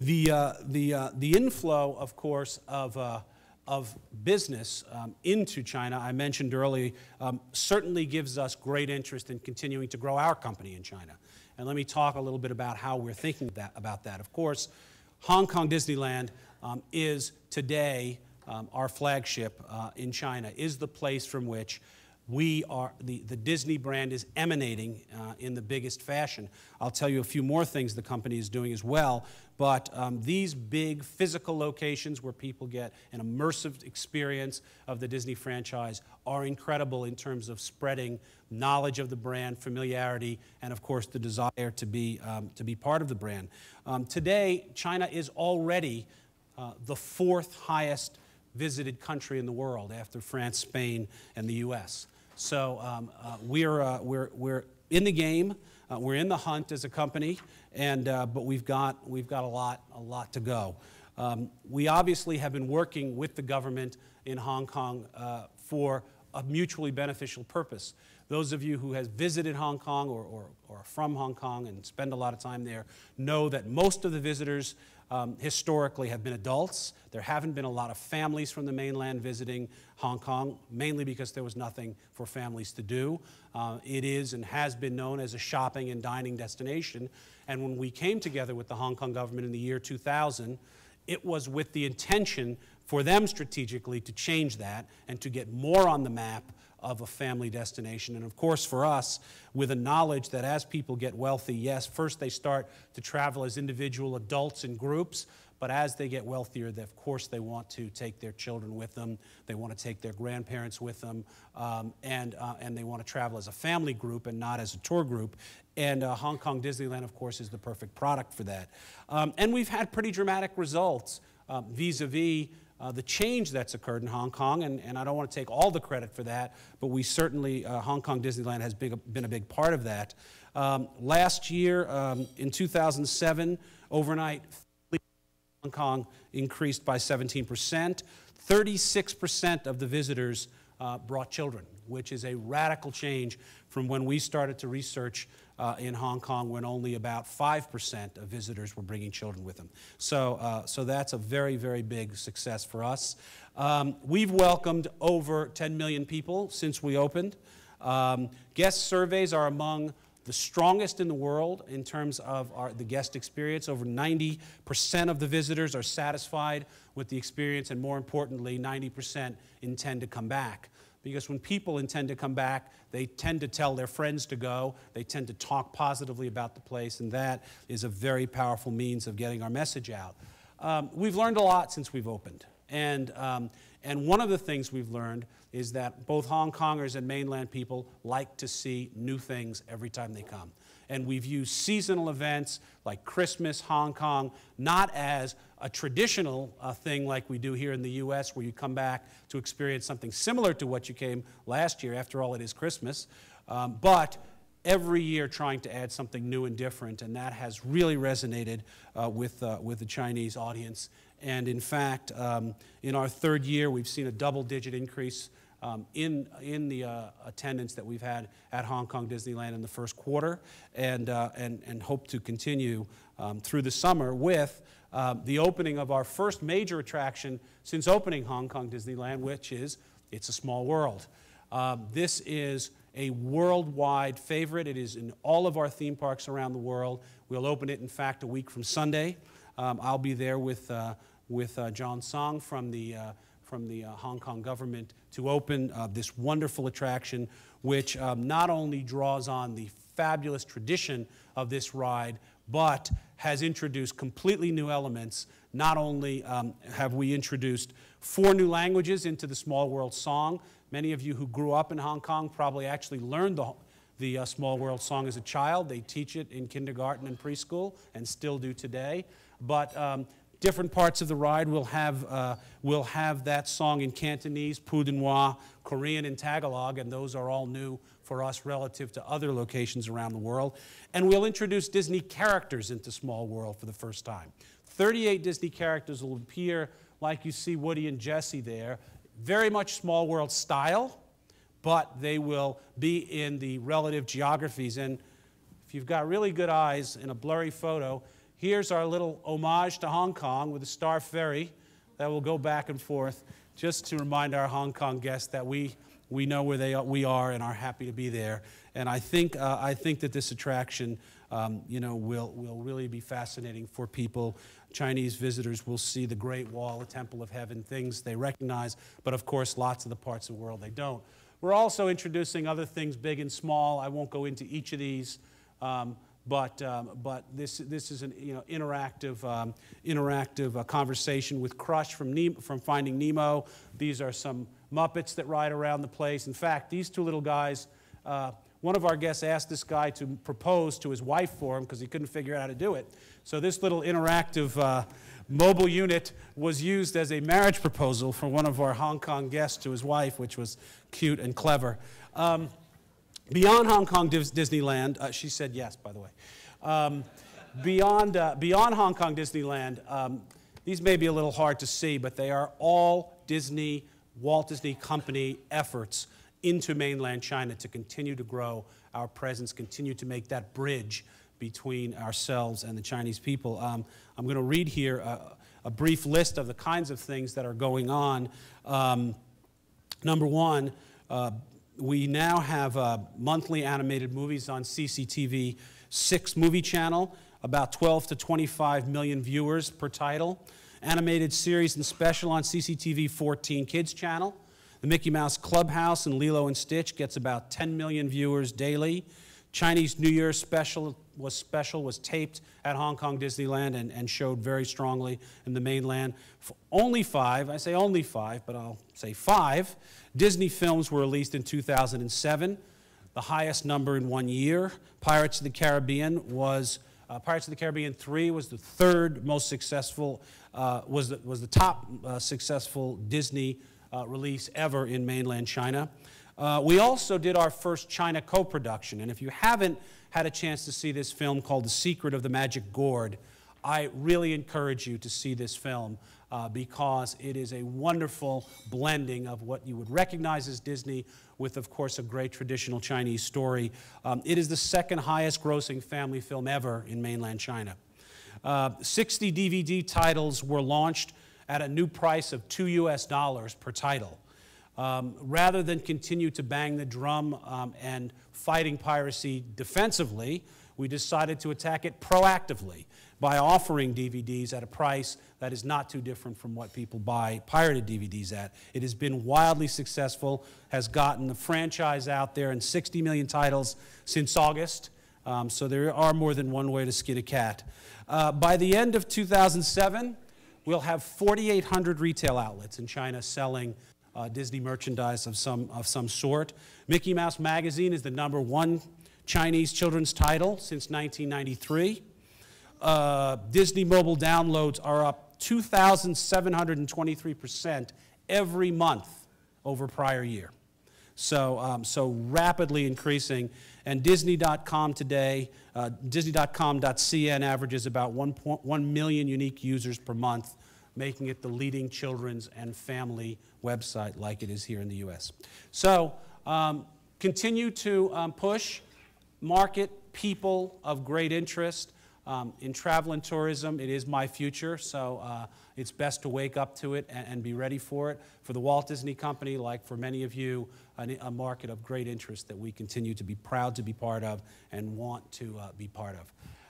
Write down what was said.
The inflow, of course, of business into China, I mentioned earlier, certainly gives us great interest in continuing to grow our company in China. And let me talk a little bit about how we're thinking about that. Of course, Hong Kong Disneyland is today our flagship in China, is the place from which the Disney brand is emanating in the biggest fashion. I'll tell you a few more things the company is doing as well, but these big physical locations where people get an immersive experience of the Disney franchise are incredible in terms of spreading knowledge of the brand, familiarity, and of course the desire to be part of the brand. Today, China is already the fourth highest visited country in the world after France, Spain, and the U.S. So we're in the game, we're in the hunt as a company, and but we've got a lot to go. We obviously have been working with the government in Hong Kong for a mutually beneficial purpose. Those of you who have visited Hong Kong or are from Hong Kong and spend a lot of time there know that most of the visitors historically have been adults. There haven't been a lot of families from the mainland visiting Hong Kong, mainly because there was nothing for families to do. It is and has been known as a shopping and dining destination. And when we came together with the Hong Kong government in the year 2000, it was with the intention for them strategically to change that and to get more on the map of a family destination. And of course for us, with a knowledge that as people get wealthy, yes, first they start to travel as individual adults in groups, but as they get wealthier, of course they want to take their children with them, they want to take their grandparents with them, and they want to travel as a family group and not as a tour group. And Hong Kong Disneyland, of course, is the perfect product for that. And we've had pretty dramatic results vis-a-vis the change that's occurred in Hong Kong, and I don't want to take all the credit for that, but we certainly, Hong Kong Disneyland has been a big part of that. Last year, in 2007, overnight, Hong Kong increased by 17%. 36% of the visitors brought children, which is a radical change from when we started to research in Hong Kong, when only about 5% of visitors were bringing children with them. So, so that's a very, very big success for us. We've welcomed over 10 million people since we opened. Guest surveys are among the strongest in the world in terms of the guest experience. Over 90% of the visitors are satisfied with the experience, and more importantly, 90% intend to come back. Because when people intend to come back, they tend to tell their friends to go, they tend to talk positively about the place, and that is a very powerful means of getting our message out. We've learned a lot since we've opened, and one of the things we've learned is that both Hong Kongers and mainland people like to see new things every time they come. And we've used seasonal events like Christmas, Hong Kong, not as a traditional thing like we do here in the U.S., where you come back to experience something similar to what you came last year. After all, it is Christmas. But every year trying to add something new and different, and that has really resonated with the Chinese audience. And in fact, in our third year, we've seen a double-digit increase in the attendance that we've had at Hong Kong Disneyland in the first quarter, and hope to continue through the summer with the opening of our first major attraction since opening Hong Kong Disneyland, which is It's a Small World. This is a worldwide favorite. It is in all of our theme parks around the world. We'll open it, in fact, a week from Sunday. I'll be there with John Song from the Hong Kong government to open this wonderful attraction, which not only draws on the fabulous tradition of this ride, but has introduced completely new elements. Not only have we introduced 4 new languages into the Small World song. Many of you who grew up in Hong Kong probably actually learned the Small World song as a child. They teach it in kindergarten and preschool, and still do today. But different parts of the ride will have that song in Cantonese, Pudinwa, Korean, and Tagalog, and those are all new for us relative to other locations around the world. And we'll introduce Disney characters into Small World for the first time. 38 Disney characters will appear like you see Woody and Jessie there. Very much Small World style, but they will be in the relative geographies. And if you've got really good eyes in a blurry photo, here's our little homage to Hong Kong with a Star Ferry that will go back and forth, just to remind our Hong Kong guests that we know where we are and are happy to be there. And I think that this attraction, will really be fascinating for people. Chinese visitors will see the Great Wall, the Temple of Heaven, things they recognize, but of course, lots of the parts of the world they don't. We're also introducing other things, big and small. I won't go into each of these, but this is an interactive conversation with Crush from Finding Nemo. These are some Muppets that ride around the place. In fact, these two little guys. One of our guests asked this guy to propose to his wife for him because he couldn't figure out how to do it. So this little interactive mobile unit was used as a marriage proposal for one of our Hong Kong guests to his wife, which was cute and clever. Beyond Hong Kong Disneyland, she said yes, by the way. Beyond Hong Kong Disneyland, these may be a little hard to see, but they are all Walt Disney Company efforts into mainland China to continue to grow our presence, continue to make that bridge between ourselves and the Chinese people. I'm going to read here a brief list of the kinds of things that are going on. Number one, we now have monthly animated movies on CCTV 6 movie channel, about 12 to 25 million viewers per title. Animated series and special on CCTV 14 Kids channel. The Mickey Mouse Clubhouse and Lilo and Stitch gets about 10 million viewers daily. Chinese New Year special was taped at Hong Kong Disneyland and showed very strongly in the mainland. For only 5, I say only 5, but I'll say 5, Disney films were released in 2007, the highest number in 1 year. Pirates of the Caribbean 3 was the third most successful, was the top successful Disney release ever in mainland China. We also did our first China co-production, and if you haven't had a chance to see this film called The Secret of the Magic Gourd, I really encourage you to see this film because it is a wonderful blending of what you would recognize as Disney with, of course, a great traditional Chinese story. It is the second highest grossing family film ever in mainland China. 60 DVD titles were launched at a new price of $2 per title. Rather than continue to bang the drum and fighting piracy defensively, we decided to attack it proactively by offering DVDs at a price that is not too different from what people buy pirated DVDs at. It has been wildly successful, has gotten the franchise out there in 60 million titles since August, so there are more than one way to skin a cat. By the end of 2007, we'll have 4,800 retail outlets in China selling Disney merchandise of some sort. Mickey Mouse Magazine is the #1 Chinese children's title since 1993. Disney mobile downloads are up 2,723% every month over prior year. So rapidly increasing. And Disney.com today, Disney.com.cn averages about 1 million unique users per month, making it the leading children's and family website like it is here in the U.S. So continue to push, market people of great interest. In travel and tourism, it is my future, so it's best to wake up to it and be ready for it. For the Walt Disney Company, like for many of you, a market of great interest that we continue to be proud to be part of and want to be part of.